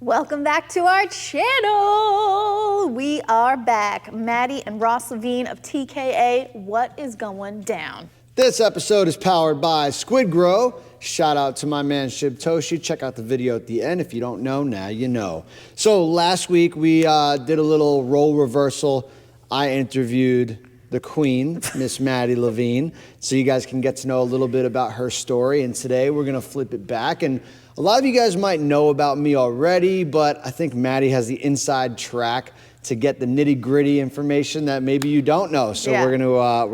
Welcome back to our channel. We are back. Maddie and Ross Levine of TKA. What is going down? This episode is powered by Squid Grow. Shout out to my man Shib Toshi. Check out the video at the end. If you don't know, now you know. So last week we did a little role reversal. I interviewed the queen, Miss Maddie Levine, so you guys can get to know a little bit about her story. And today we're gonna flip it back. And a lot of you guys might know about me already, but I think Maddie has the inside track to get the nitty-gritty information that maybe you don't know. So we're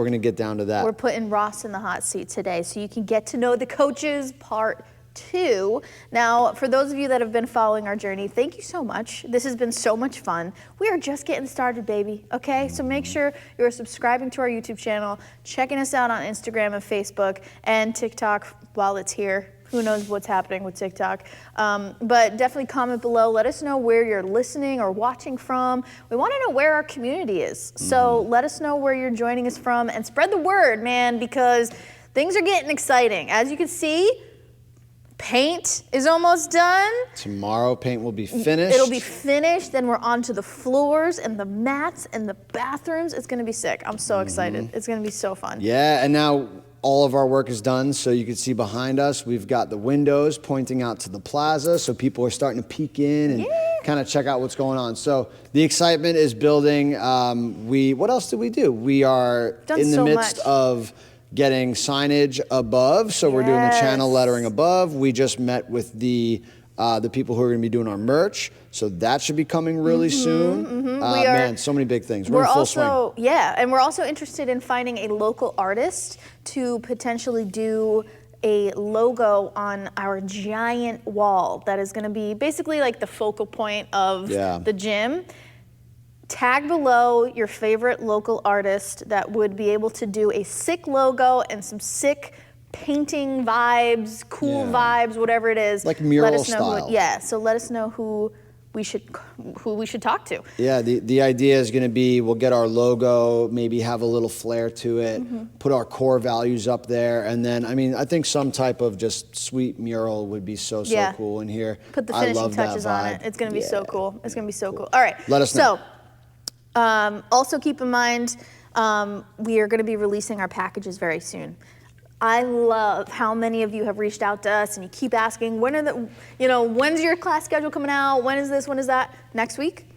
gonna get down to that. We're putting Ross in the hot seat today, so you can get to know the coaches part 2. Now, for those of you that have been following our journey, thank you so much. This has been so much fun. We are just getting started, baby, okay? So make sure you're subscribing to our YouTube channel, checking us out on Instagram and Facebook and TikTok while it's here. Who knows what's happening with TikTok. But definitely comment below. Let us know where you're listening or watching from. We want to know where our community is. So let us know where you're joining us from and spread the word, man, because things are getting exciting. As you can see, paint is almost done. Tomorrow, paint will be finished. It'll be finished. Then we're on to the floors and the mats and the bathrooms. It's going to be sick. I'm so excited. It's going to be so fun. Yeah, and now all of our work is done, so you can see behind us, we've got the windows pointing out to the plaza, so people are starting to peek in and kind of check out what's going on. So the excitement is building. What else did we do? We are in the midst of getting signage above, so we're doing the channel lettering above. We just met with the people who are going to be doing our merch, so that should be coming really soon. Man, so many big things. We're in full swing. Yeah, and we're also interested in finding a local artist to potentially do a logo on our giant wall that is going to be basically like the focal point of the gym. Tag below your favorite local artist that would be able to do a sick logo and some sick painting vibes, cool vibes, whatever it is. Like mural let us know style. so let us know who we should talk to. Yeah, the idea is going to be we'll get our logo, maybe have a little flair to it, put our core values up there, and then, I mean, I think some type of just sweet mural would be so cool in here. Put the finishing touches on it. It's going to be so cool. It's going to be so cool. All right. Let us know. So, also keep in mind, we are going to be releasing our packages very soon. I love how many of you have reached out to us and you keep asking, when's your class schedule coming out? When is this? When is that? Next week?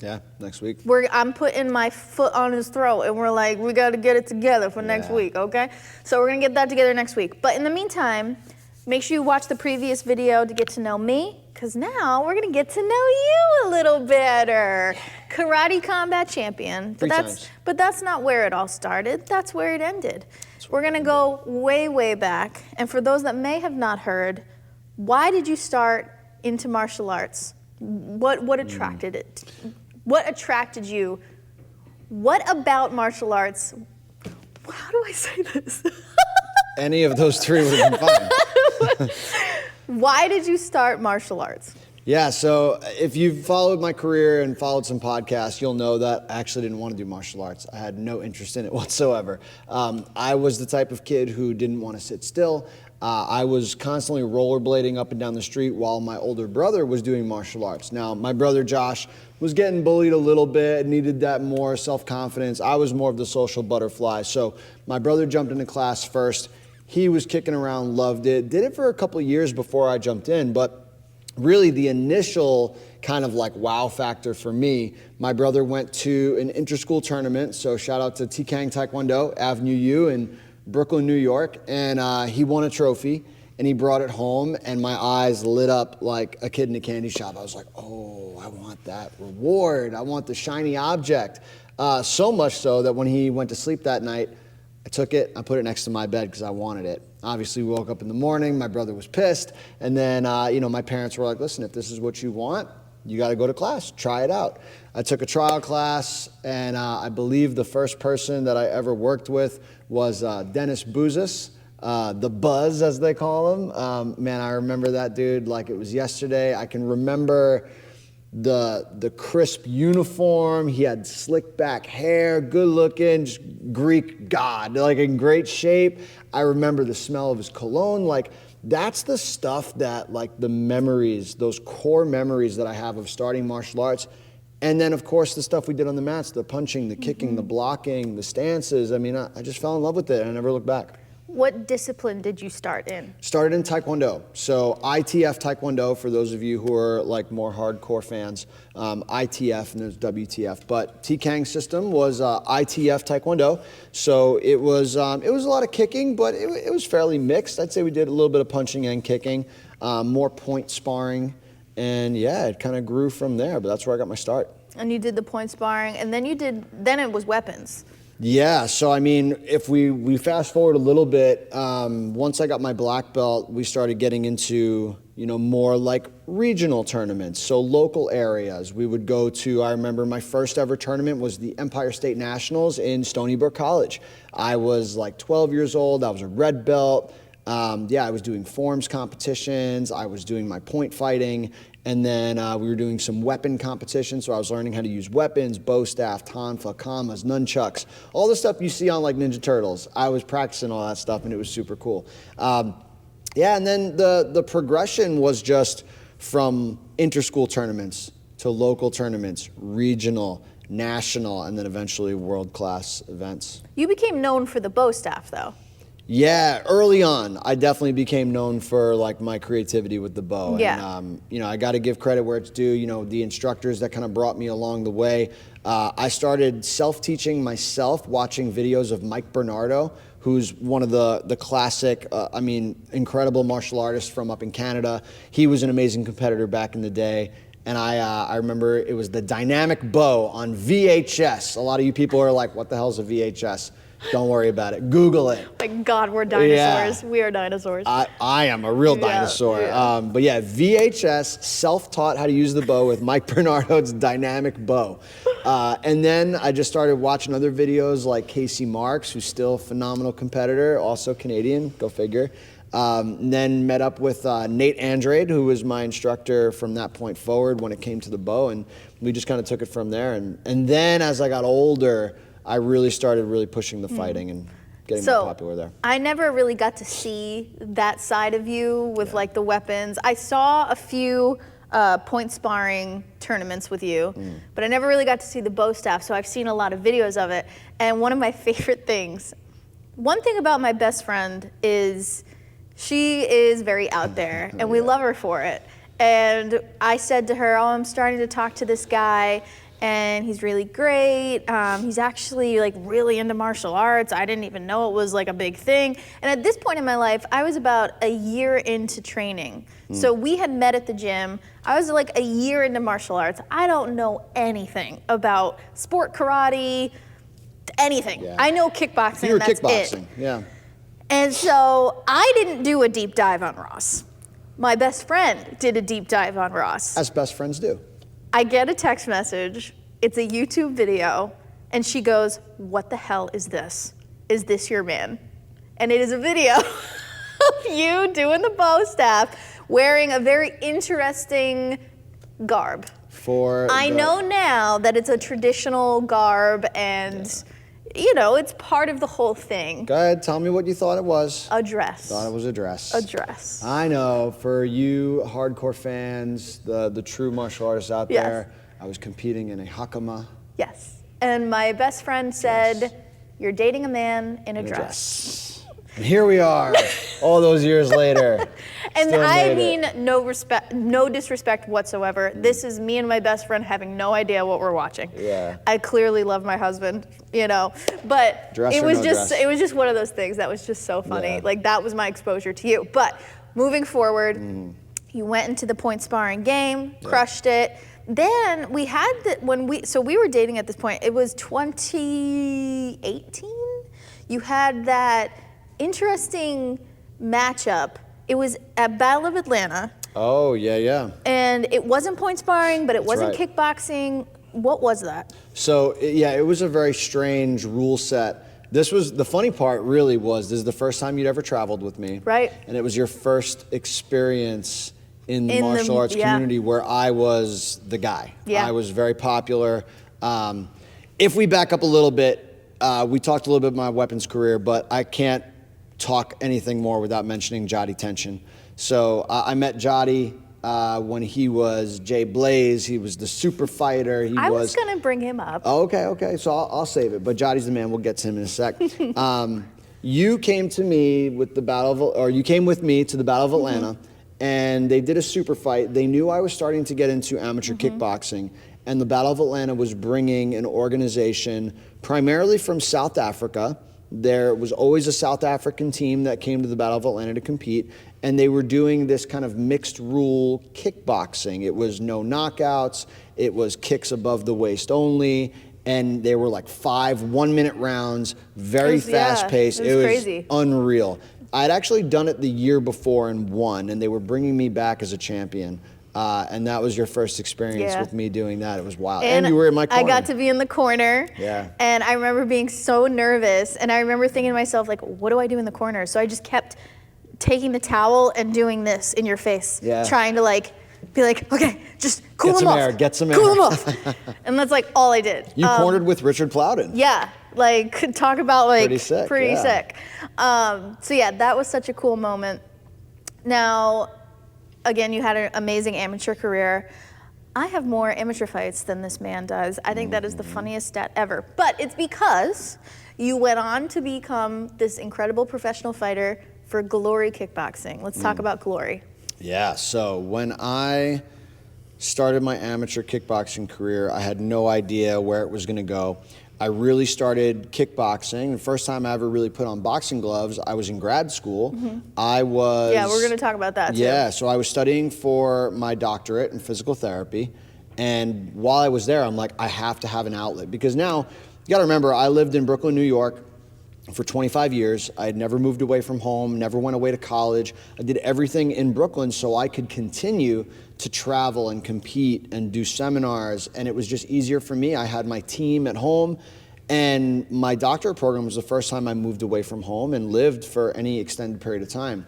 Yeah, next week. I'm putting my foot on his throat and we're like, we got to get it together for next week, okay? So we're going to get that together next week. But in the meantime, make sure you watch the previous video to get to know me, because now we're going to get to know you a little better. Karate combat champion. But that's not where it all started. That's where it ended. We're going to go way, way back. And for those that may have not heard, why did you start into martial arts? What attracted it? What attracted you? What about martial arts? How do I say this? Any of those three would have been fine. Why did you start martial arts? Yeah, so if you've followed my career and followed some podcasts, you'll know that I actually didn't want to do martial arts. I had no interest in it whatsoever. I was the type of kid who didn't want to sit still. I was constantly rollerblading up and down the street while my older brother was doing martial arts. Now, my brother Josh was getting bullied a little bit, needed that more self-confidence. I was more of the social butterfly. So my brother jumped into class first. He was kicking around, loved it, did it for a couple of years before I jumped in, but really the initial kind of like wow factor for me, my brother went to an inter-school tournament, so shout out to TKA Taekwondo, Avenue U in Brooklyn, New York, and he won a trophy, and he brought it home, and my eyes lit up like a kid in a candy shop. I was like, oh, I want that reward. I want the shiny object. So much so that when he went to sleep that night, I took it, I put it next to my bed because I wanted it. Obviously, we woke up in the morning, my brother was pissed, and then my parents were like, listen, if this is what you want, you got to go to class, try it out. I took a trial class, and I believe the first person that I ever worked with was Dennis Bouzis, the Buzz, as they call him. Man, I remember that dude like it was yesterday. I can remember the crisp uniform. He had slick back hair, good looking, just Greek god, like in great shape. I remember the smell of his cologne. Like that's the stuff that, like, the memories, those core memories that I have of starting martial arts. And then, of course, the stuff we did on the mats, the punching, the kicking, the blocking, the stances. I mean, I just fell in love with it, and I never looked back. What discipline did you start in? Started in Taekwondo. So ITF Taekwondo, for those of you who are like more hardcore fans, ITF and there's WTF. But TKA system was ITF Taekwondo. So it was a lot of kicking, but it was fairly mixed. I'd say we did a little bit of punching and kicking, more point sparring. And yeah, it kind of grew from there, but that's where I got my start. And you did the point sparring, and then then it was weapons. Yeah, so I mean, if we fast forward a little bit, once I got my black belt, we started getting into, more like regional tournaments, so local areas. We would go to, I remember my first ever tournament was the Empire State Nationals in Stony Brook College. I was like 12 years old, I was a red belt. I was doing forms competitions, I was doing my point fighting, and then we were doing some weapon competitions, so I was learning how to use weapons, bow staff, tonfa, kamas, nunchucks, all the stuff you see on like Ninja Turtles. I was practicing all that stuff, and it was super cool. And then the progression was just from inter-school tournaments to local tournaments, regional, national, and then eventually world-class events. You became known for the bow staff, though. Yeah, early on, I definitely became known for like my creativity with the bow. Yeah. And, I got to give credit where it's due. The instructors that kind of brought me along the way. I started self-teaching myself, watching videos of Mike Bernardo, who's one of the classic, incredible martial artists from up in Canada. He was an amazing competitor back in the day. And I remember it was the dynamic bow on VHS. A lot of you people are like, what the hell's a VHS? Don't worry about it. Google it. Like, God, we're dinosaurs. Yeah. We are dinosaurs. I am a real dinosaur. Yeah. But yeah, VHS, self-taught how to use the bow with Mike Bernardo's dynamic bow. And then I just started watching other videos like Casey Marks, who's still a phenomenal competitor, also Canadian, go figure. And then met up with Nate Andrade, who was my instructor from that point forward when it came to the bow, and we just kind of took it from there. And then as I got older, I really started pushing the fighting and getting more popular there. I never really got to see that side of you with like the weapons. I saw a few point sparring tournaments with you, but I never really got to see the bow staff, so I've seen a lot of videos of it. And one of my favorite things, one thing about my best friend is she is very out there, and we love her for it. And I said to her, I'm starting to talk to this guy, and he's really great. He's actually like really into martial arts. I didn't even know it was like a big thing. And at this point in my life, I was about a year into training. So we had met at the gym. I was like a year into martial arts. I don't know anything about sport karate, anything. Yeah. I know kickboxing, You were and that's kickboxing, it. yeah. And so I didn't do a deep dive on Ross. My best friend did a deep dive on Ross. As best friends do. I get a text message, it's a YouTube video, and she goes, what the hell is this? Is this your man? And it is a video of you doing the bow staff, wearing a very interesting garb. I know now that it's a traditional garb, and it's part of the whole thing. Go ahead, tell me what you thought it was. A dress. Thought it was a dress. A dress. I know, for you hardcore fans, the true martial artists out there, I was competing in a hakama. Yes, and my best friend said, you're dating a man in a dress. And here we are, all those years later. And I mean, no disrespect whatsoever. This is me and my best friend having no idea what we're watching. Yeah. I clearly love my husband, but it was just one of those things that was just so funny. Yeah. Like, that was my exposure to you. But moving forward, you went into the point sparring game, crushed it. Then we had we were dating at this point. It was 2018. You had that interesting matchup. It was at Battle of Atlanta. Oh, yeah. And it wasn't point sparring, but it wasn't kickboxing. What was that? So, it was a very strange rule set. This was, the funny part really was, this is the first time you'd ever traveled with me. Right. And it was your first experience in the martial arts community where I was the guy. Yeah. I was very popular. If we back up a little bit, we talked a little bit about my weapons career, but I can't talk anything more without mentioning Jati Tenshin. So I met Jody when he was Jay Blaze. He was the super fighter. I was going to bring him up. Oh, okay. So I'll save it. But Jody's the man. We'll get to him in a sec. You came to me with you came with me to the Battle of Atlanta, and they did a super fight. They knew I was starting to get into amateur kickboxing, and the Battle of Atlanta was bringing an organization primarily from South Africa. There was always a South African team that came to the Battle of Atlanta to compete, and they were doing this kind of mixed rule kickboxing. It was no knockouts, it was kicks above the waist only, and they were like 5 1-minute rounds, very fast paced. It was crazy. Unreal. I'd actually done it the year before and won, and they were bringing me back as a champion. And that was your first experience with me doing that. It was wild. And you were in my corner. I got to be in the corner. Yeah. And I remember being so nervous. And I remember thinking to myself, like, what do I do in the corner? So I just kept taking the towel and doing this in your face. Yeah. Trying to like, be like, okay, just cool them off. Get some air. Cool them off. And that's like all I did. You cornered with Richard Plowden. Yeah. Like, talk about like, pretty sick. So yeah, that was such a cool moment. Now, again, you had an amazing amateur career. I have more amateur fights than this man does. I think that is the funniest stat ever. But it's because you went on to become this incredible professional fighter for Glory Kickboxing. Let's talk about Glory. Yeah, so when I started my amateur kickboxing career, I had no idea where it was going to go. I really started kickboxing. The first time I ever really put on boxing gloves, I was in grad school. I was... Yeah, we're going to talk about that too. Yeah, so I was studying for my doctorate in physical therapy. And while I was there, I'm like, I have to have an outlet. Because now, you got to remember, I lived in Brooklyn, New York for 25 years. I had never moved away from home, never went away to college. I did everything in Brooklyn so I could continue to travel and compete and do seminars, and it was just easier for me. I had my team at home, and my doctorate program was the first time I moved away from home and lived for any extended period of time.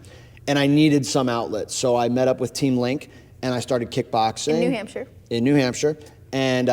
And I needed some outlet, so I met up with Team Link, and I started kickboxing. In New Hampshire. In New Hampshire. And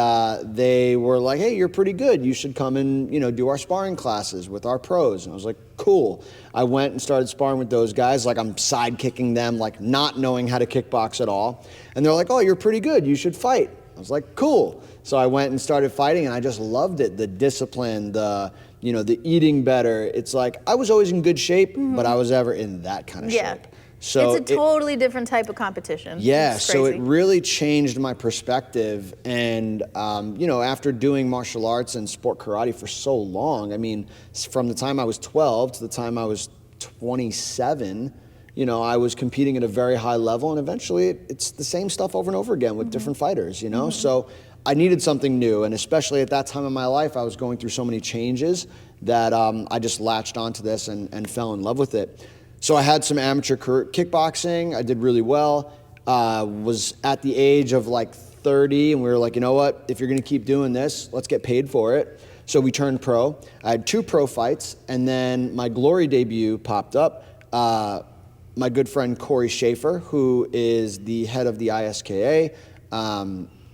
they were like, hey, you're pretty good. You should come and do our sparring classes with our pros. And I was like, cool. I went and started sparring with those guys. Like I'm sidekicking them, like not knowing how to kickbox at all. And they're like, oh, you're pretty good. You should fight. I was like, cool. So I went and started fighting, and I just loved it. The discipline, the eating better. It's like I was always in good shape, but I was ever in that kind of shape. So it's a totally different type of competition. Yeah, so it really changed my perspective. And, after doing martial arts and sport karate for so long, I mean, from the time I was 12 to the time I was 27, I was competing at a very high level. And eventually it's the same stuff over and over again with different fighters, So I needed something new. And especially at that time in my life, I was going through so many changes that I just latched onto this and fell in love with it. So I had some amateur kickboxing. I did really well. Was at the age of like 30, and we were like, you know what? If you're going to keep doing this, let's get paid for it. So we turned pro. I had 2 pro fights, and then my Glory debut popped up. My good friend Corey Schaefer, who is the head of the ISKA,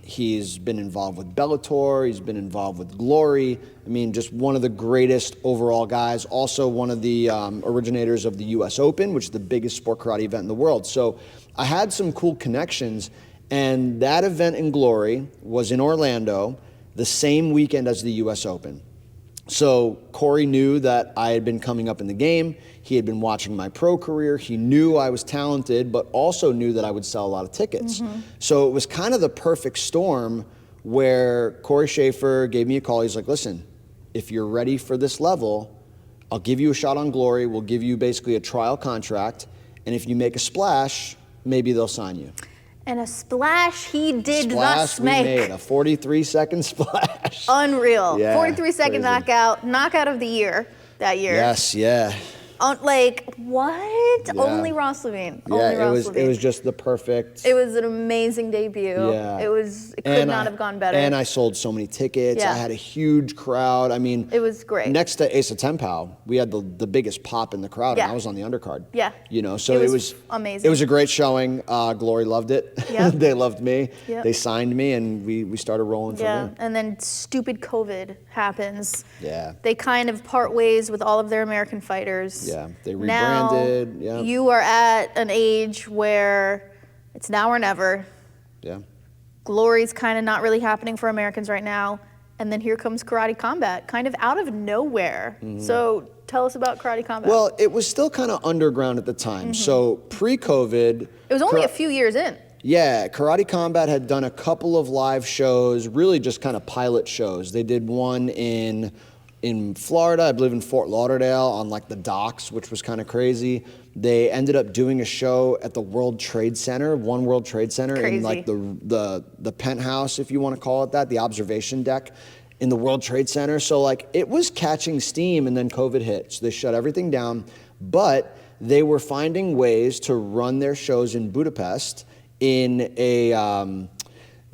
he's been involved with Bellator, he's been involved with Glory. I mean, just one of the greatest overall guys. Also one of the originators of the US Open, which is the biggest sport karate event in the world. So I had some cool connections, and that event in Glory was in Orlando the same weekend as the US Open. So Corey knew that I had been coming up in the game. He had been watching my pro career. He knew I was talented, but also knew that I would sell a lot of tickets. So it was kind of the perfect storm where Corey Schaefer gave me a call. He's like, listen, if you're ready for this level, I'll give you a shot on Glory. We'll give you basically a trial contract. And if you make a splash, maybe they'll sign you. And a splash he did thus make. We made a 43-second splash. Unreal. Yeah, 43-second knockout of the year that year. Yes, yeah. Like, what? Yeah. Only Ross Levine. Yeah, Only Ross Levine. It was just the perfect. It was an amazing debut. Yeah. It could not have gone better. And I sold so many tickets. Yeah. I had a huge crowd. I mean, it was great. Next to Asa Tempao, we had the biggest pop in the crowd, and I was on the undercard. Yeah. So it was amazing. It was a great showing. Glory loved it. Yep. They loved me. Yep. They signed me, and we started rolling from there. And then stupid COVID happens. Yeah. They kind of part ways with all of their American fighters. Yeah, they Now, rebranded. Yeah. you are at an age where it's now or never. Yeah. Glory's kind of not really happening for Americans right now. And then here comes Karate Combat, kind of out of nowhere. So tell us about Karate Combat. Well, it was still kind of underground at the time. So pre-COVID. It was only a few years in. Yeah, Karate Combat had done a couple of live shows, really just kind of pilot shows. They did one in Florida, I believe in Fort Lauderdale, on like the docks, which was kind of crazy. They ended up doing a show at the World Trade Center, One World Trade Center, Crazy. in like the penthouse, if you want to call it that, the observation deck in the World Trade Center. So like it was catching steam, and then COVID hit, so they shut everything down. But they were finding ways to run their shows in Budapest in a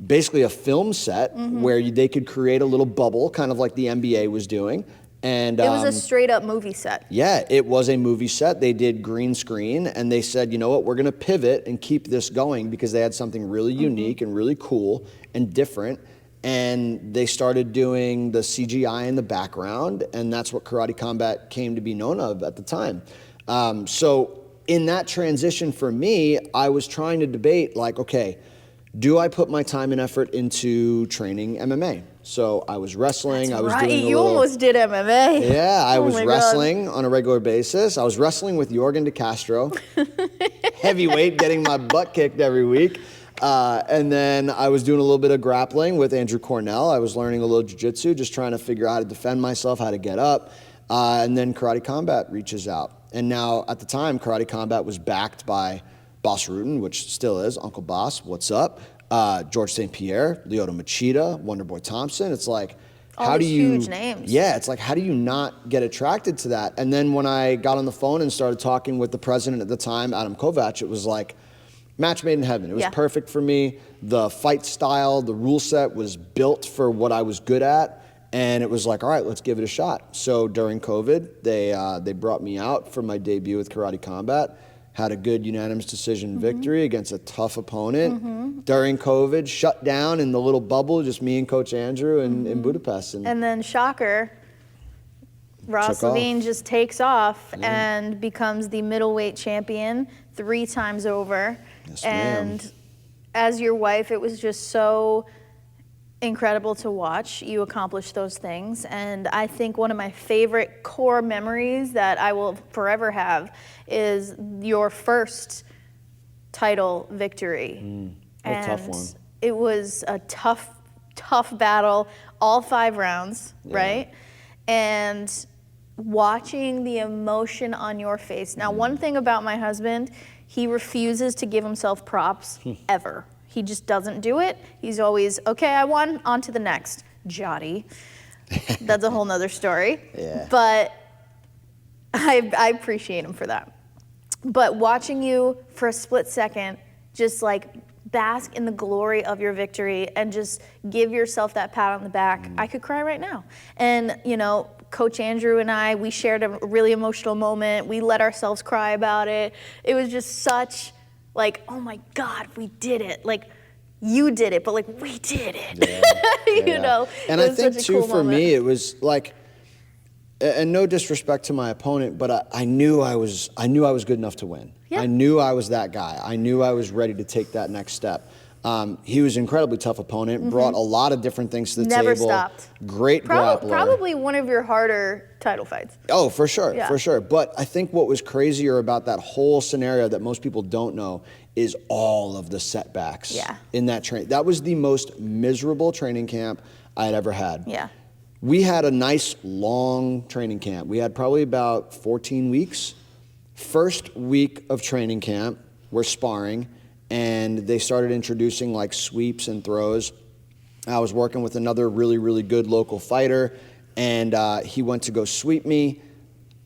basically a film set where they could create a little bubble, kind of like the NBA was doing. And It was a straight up movie set. yeah, it was a movie set. They did green screen, and they said, you know what, we're going to pivot and keep this going, because they had something really unique and really cool and different. And they started doing the CGI in the background, and that's what Karate Combat came to be known of at the time. So in that transition for me, I was trying to debate, like, okay, do I put my time and effort into training MMA? So I was wrestling. I was doing You almost did MMA. Yeah, I was my God. wrestling on a regular basis. I was wrestling with Jorgen De Castro, heavyweight, getting my butt kicked every week. And then I was doing a little bit of grappling with Andrew Cornell. I was learning a little jiu-jitsu, just trying to figure out how to defend myself, how to get up. And then Karate Combat reaches out. And now, at the time, Karate Combat was backed by Boss Rutan, which still is, Uncle Boss, what's up? George St. Pierre, Lyoto Machida, Wonderboy Thompson. It's like, All these huge names. Yeah, it's like, how do you not get attracted to that? And then when I got on the phone and started talking with the president at the time, Adam Kovac, it was like, match made in heaven. It was perfect for me. The fight style, the rule set was built for what I was good at. And it was like, all right, let's give it a shot. So during COVID, they brought me out for my debut with Karate Combat. Had a good unanimous decision victory against a tough opponent. During COVID, shut down in the little bubble, just me and Coach Andrew in Budapest. And then shocker, Ross Took off. Levine just takes off and becomes the middleweight champion 3 times over. Yes, ma'am. And as your wife, it was just so incredible to watch you accomplish those things. And I think one of my favorite core memories that I will forever have is your first title victory. A tough one. It was a tough battle, all 5 rounds, right? And watching the emotion on your face. Now, one thing about my husband, he refuses to give himself props ever. He just doesn't do it. He's always, okay, I won, on to the next. Jotty. That's a whole nother story. Yeah. But I appreciate him for that. But watching you for a split second, just like bask in the glory of your victory and just give yourself that pat on the back, I could cry right now. And, you know, Coach Andrew and I, we shared a really emotional moment. We let ourselves cry about it. It was just such, like, oh my God, we did it. Like, you did it, but like, we did it. You know? And I think too, for me, it was like, and no disrespect to my opponent, but I knew I was good enough to win. Yeah. I knew I was that guy. I knew I was ready to take that next step. He was an incredibly tough opponent, brought a lot of different things to the table. Never stopped. Great grappler. Probably one of your harder title fights. Oh, for sure, Yeah. for sure. But I think what was crazier about that whole scenario that most people don't know is all of the setbacks in that training. That was the most miserable training camp I had ever had. Yeah. We had a nice long training camp. We had probably about 14 weeks. First week of training camp, we're sparring, and they started introducing like sweeps and throws. I was working with another really, really good local fighter, and he went to go sweep me.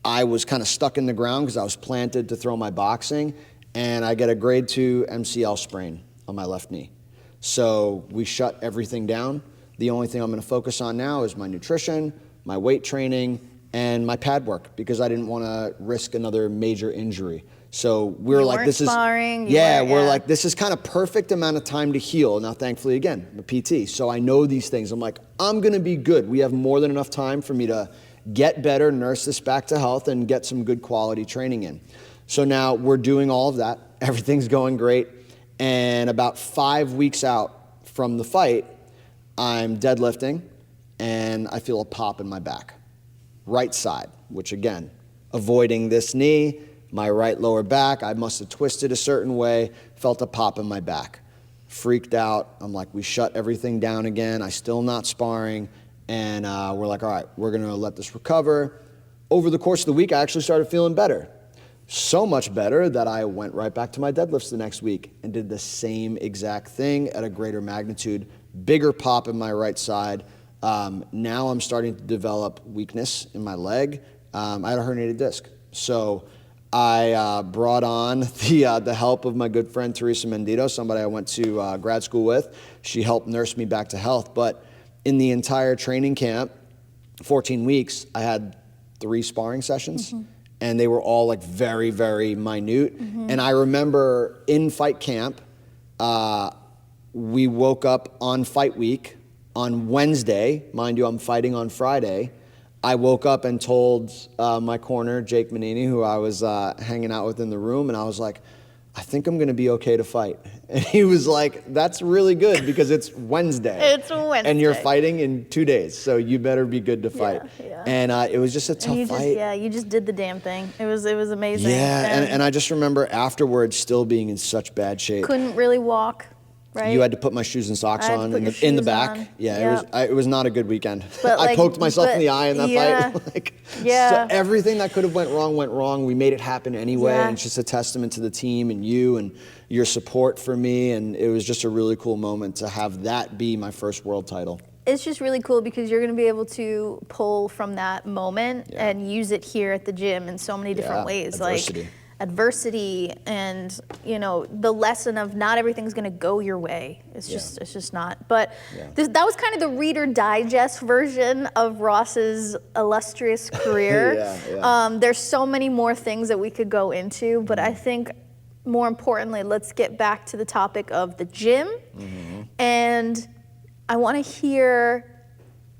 I was kind of stuck in the ground because I was planted to throw my boxing, and I get a grade 2 MCL sprain on my left knee. So we shut everything down. The only thing I'm going to focus on now is my nutrition, my weight training, and my pad work, because I didn't want to risk another major injury. So we were like, this is, we're like, this is kind of perfect amount of time to heal. Now, thankfully, again, I'm a PT, so I know these things. I'm like, I'm going to be good. We have more than enough time for me to get better, nurse this back to health, and get some good quality training in. So now we're doing all of that. Everything's going great. And about 5 weeks out from the fight, I'm deadlifting and I feel a pop in my back, right side, which again, avoiding this knee, my right lower back, I must have twisted a certain way, felt a pop in my back. Freaked out. I'm like, we shut everything down again. I still not sparring. And we're like, all right, we're going to let this recover. Over the course of the week, I actually started feeling better. So much better that I went right back to my deadlifts the next week and did the same exact thing at a greater magnitude, bigger pop in my right side. Now I'm starting to develop weakness in my leg. I had a herniated disc. So I brought on the help of my good friend Teresa Mendito, somebody I went to grad school with. She helped nurse me back to health. But in the entire training camp, 14 weeks, I had 3 sparring sessions. And they were all like very, very minute. And I remember in fight camp, we woke up on fight week on Wednesday. Mind you, I'm fighting on Friday. I woke up and told my corner, Jake Manini, who I was hanging out with in the room, and I was like, I think I'm going to be okay to fight. And he was like, that's really good because it's Wednesday. It's Wednesday. And you're fighting in 2 days, so you better be good to fight. Yeah. And it was just a tough fight. You just did the damn thing. It was amazing. Yeah, and I just remember afterwards still being in such bad shape. Couldn't really walk, right? You had to put my shoes and socks on in the back. On. Yeah, it was not a good weekend. But I poked myself in the eye in that fight. So everything that could have went wrong. We made it happen anyway. Yeah. And it's just a testament to the team and you and your support for me. And it was just a really cool moment to have that be my first world title. It's just really cool because you're going to be able to pull from that moment and use it here at the gym in so many different ways. Adversity. Like adversity and, the lesson of not everything's going to go your way. It's just not. But that was kind of the Reader Digest version of Ross's illustrious career. There's so many more things that we could go into, but I think more importantly, let's get back to the topic of the gym. And I want to hear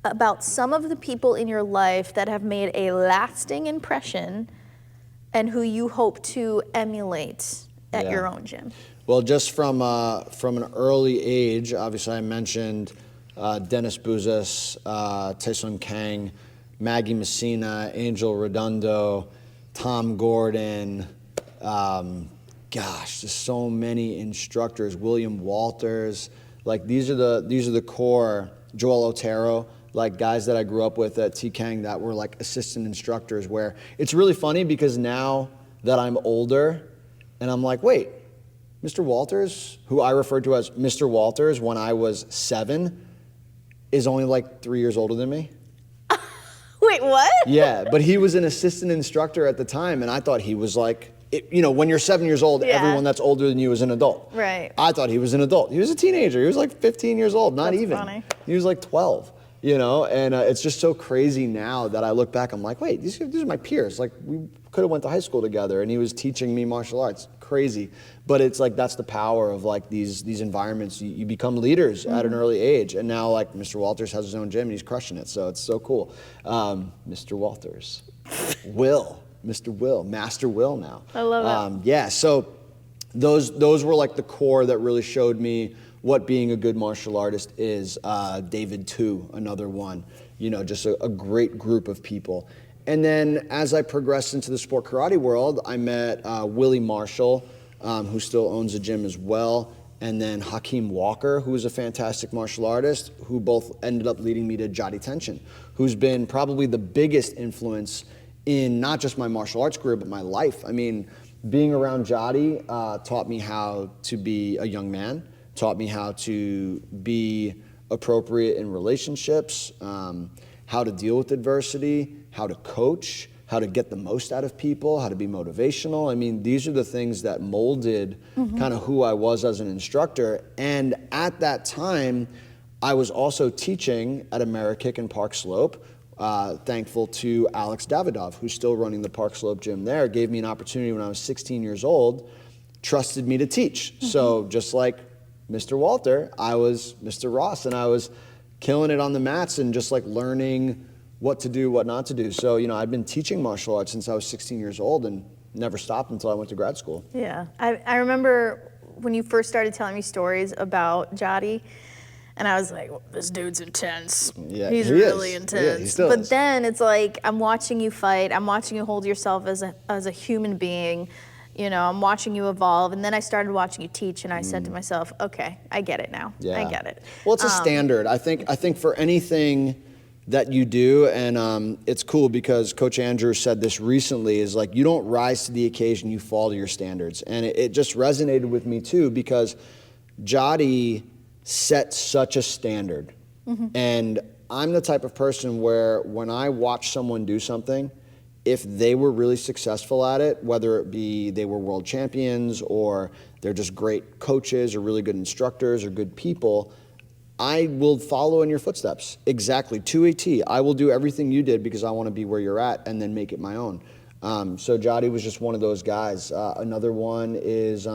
about some of the people in your life that have made a lasting impression and who you hope to emulate at your own gym. Well, just from an early age, obviously I mentioned Dennis Bouzas, Taesun Kang, Maggie Messina, Angel Redondo, Tom Gordon, just so many instructors, William Walters. Like these are the core, Joel Otero, like guys that I grew up with at TKA that were like assistant instructors, where it's really funny because now that I'm older and I'm like, wait, Mr. Walters, who I referred to as Mr. Walters when I was 7, is only like 3 years older than me. Wait, what? Yeah, but he was an assistant instructor at the time, and I thought he was like, when you're 7 years old, everyone that's older than you is an adult. Right. I thought he was an adult. He was a teenager. He was like 15 years old, not even. Funny. He was like 12, and it's just so crazy now that I look back, I'm like, wait, these are my peers. Like, we could have went to high school together, and he was teaching me martial arts. Crazy. But it's like, that's the power of like these environments. You become leaders at an early age, and now like Mr. Walters has his own gym, and he's crushing it, so it's so cool. Mr. Walters. Mr. Will, Master Will now. I love it. So those were like the core that really showed me what being a good martial artist is. David Tu, another one, just a great group of people. And then as I progressed into the sport karate world, I met Willie Marshall, who still owns a gym as well, and then Hakeem Walker, who is a fantastic martial artist, who both ended up leading me to Jadi Tenshin, who's been probably the biggest influence in not just my martial arts career, but my life. I mean, being around Jadi taught me how to be a young man, taught me how to be appropriate in relationships, how to deal with adversity, how to coach, how to get the most out of people, how to be motivational. I mean, these are the things that molded kind of who I was as an instructor. And at that time, I was also teaching at Amerikick in Park Slope. Thankful to Alex Davidov, who's still running the Park Slope gym there, gave me an opportunity when I was 16 years old, trusted me to teach. So just like Mr. Walter, I was Mr. Ross, and I was killing it on the mats and just like learning what to do, what not to do. So, I've been teaching martial arts since I was 16 years old and never stopped until I went to grad school. Yeah. I remember when you first started telling me stories about Jody, and I was like, well, this dude's intense. Yeah, He's he really is. intense. Yeah, he still but is. then it's like, I'm watching you fight. I'm watching you hold yourself as a human being. I'm watching you evolve. And then I started watching you teach, and I said to myself, okay, I get it now. Yeah. I get it. Well, it's a standard. I think for anything that you do, and it's cool because Coach Andrew said this recently, is like, you don't rise to the occasion, you fall to your standards. And it just resonated with me too, because Jody set such a standard. And I'm the type of person where when I watch someone do something, if they were really successful at it, whether it be they were world champions or they're just great coaches or really good instructors or good people, I will follow in your footsteps. Exactly, to a T. I will do everything you did because I want to be where you're at and then make it my own. So Jody was just one of those guys. Another one is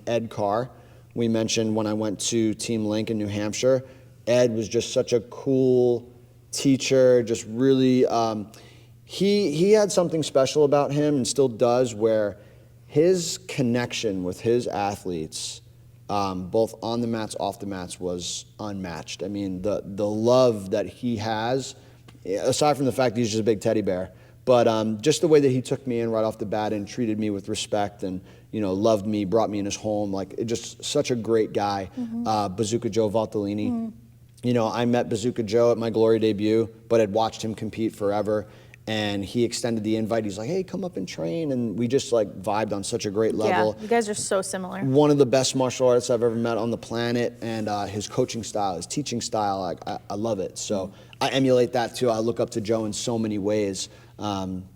Ed Carr. We mentioned when I went to Team Link in New Hampshire. Ed was just such a cool teacher, just really, he had something special about him and still does, where his connection with his athletes, both on the mats, off the mats, was unmatched. I mean, the love that he has, aside from the fact that he's just a big teddy bear, but just the way that he took me in right off the bat and treated me with respect and, loved me, brought me in his home, just such a great guy. Bazooka Joe Valtellini. I met Bazooka Joe at my Glory debut, but had watched him compete forever. And he extended the invite. He's like, hey, come up and train. And we just vibed on such a great level. Yeah, you guys are so similar. One of the best martial artists I've ever met on the planet. And his coaching style, his teaching style, I love it. So I emulate that too. I look up to Joe in so many ways.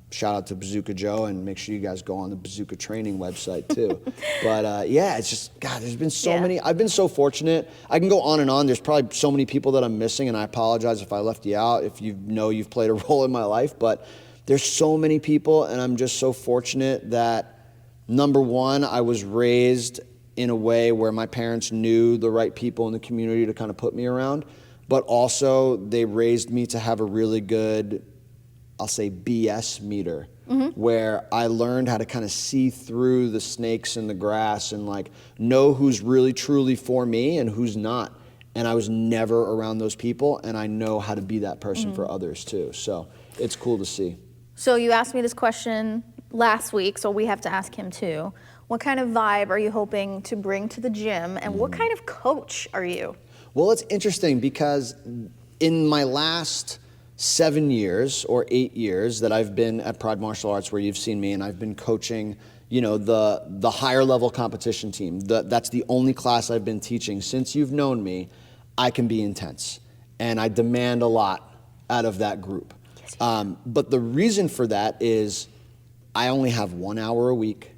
Shout out to Bazooka Joe, and make sure you guys go on the Bazooka Training website too. But yeah, it's just, God, there's been so many. I've been so fortunate. I can go on and on. There's probably so many people that I'm missing, and I apologize if I left you out, if you've played a role in my life. But there's so many people, and I'm just so fortunate that, number one, I was raised in a way where my parents knew the right people in the community to kind of put me around, but also they raised me to have a really good, I'll say, BS meter, where I learned how to kind of see through the snakes in the grass and know who's really truly for me and who's not. And I was never around those people, and I know how to be that person for others too. So it's cool to see. So you asked me this question last week, so we have to ask him too. What kind of vibe are you hoping to bring to the gym, and what kind of coach are you? Well, it's interesting because in my last 7 years or 8 years that I've been at Pride Martial Arts, where you've seen me, and I've been coaching, the higher level competition team. That's the only class I've been teaching. Since you've known me, I can be intense, and I demand a lot out of that group. But the reason for that is I only have 1 hour a week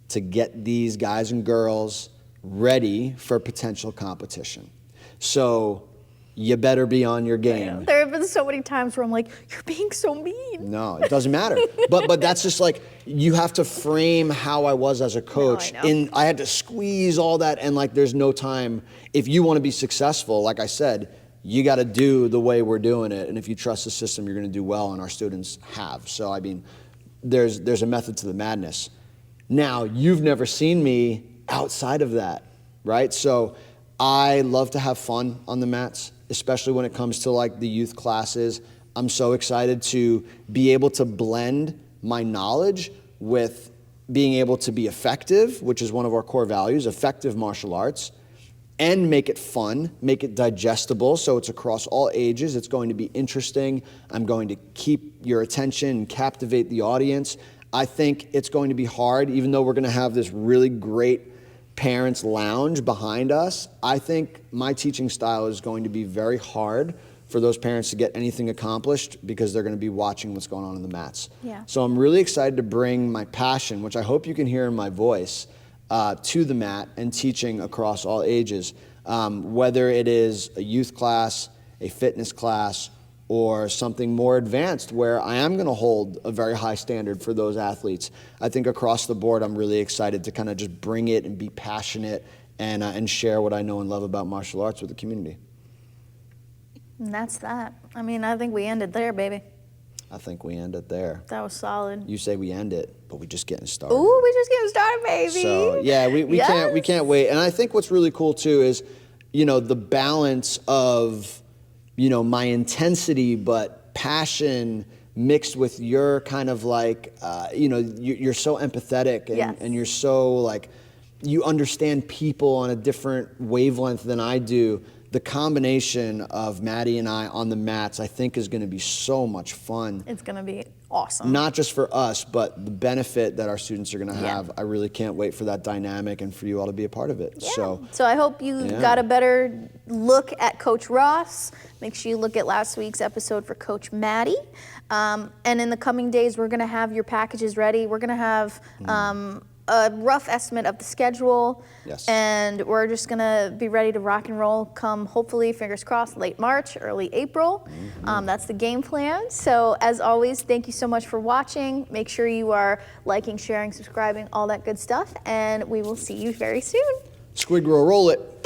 to get these guys and girls ready for potential competition. So you better be on your game. There have been so many times where I'm like, you're being so mean. No, it doesn't matter. but that's just you have to frame how I was as a coach. No, I know. I had to squeeze all that, and there's no time. If you want to be successful, like I said, you got to do the way we're doing it. And if you trust the system, you're going to do well, and our students have. So, I mean, there's a method to the madness. Now, you've never seen me outside of that, right? So I love to have fun on the mats, especially when it comes to the youth classes. I'm so excited to be able to blend my knowledge with being able to be effective, which is one of our core values, effective martial arts, and make it fun, make it digestible, so it's across all ages. It's going to be interesting. I'm going to keep your attention and captivate the audience. I think it's going to be hard, even though we're going to have this really great parents' lounge behind us. I think my teaching style is going to be very hard for those parents to get anything accomplished because they're going to be watching what's going on in the mats. Yeah. So I'm really excited to bring my passion, which I hope you can hear in my voice, to the mat and teaching across all ages, whether it is a youth class, a fitness class, or something more advanced where I am going to hold a very high standard for those athletes. I think across the board, I'm really excited to kind of just bring it and be passionate and share what I know and love about martial arts with the community. And that's that. I mean, I think we ended there, baby. I think we end it there. That was solid. You say we end it, but we just getting started. Ooh, we just getting started, baby. So yeah, we can't wait. And I think what's really cool too is, you know, the balance of, you know, my intensity but passion mixed with your kind of like, you know, you're so empathetic and, Yes. and you're so like, you understand people on a different wavelength than I do. The combination of Maddie and I on the mats, I think, is going to be so much fun. It's going to be awesome. Not just for us, but the benefit that our students are going to have. Yeah. I really can't wait for that dynamic and for you all to be a part of it. Yeah. So I hope you got a better look at Coach Ross. Make sure you look at last week's episode for Coach Maddie. And in the coming days, we're going to have your packages ready. We're going to have a rough estimate of the schedule. Yes. And we're just going to be ready to rock and roll come, hopefully, fingers crossed, late March, early April. That's the game plan. So as always, thank you so much for watching. Make sure you are liking, sharing, subscribing, all that good stuff. And we will see you very soon. Squid Girl, roll it.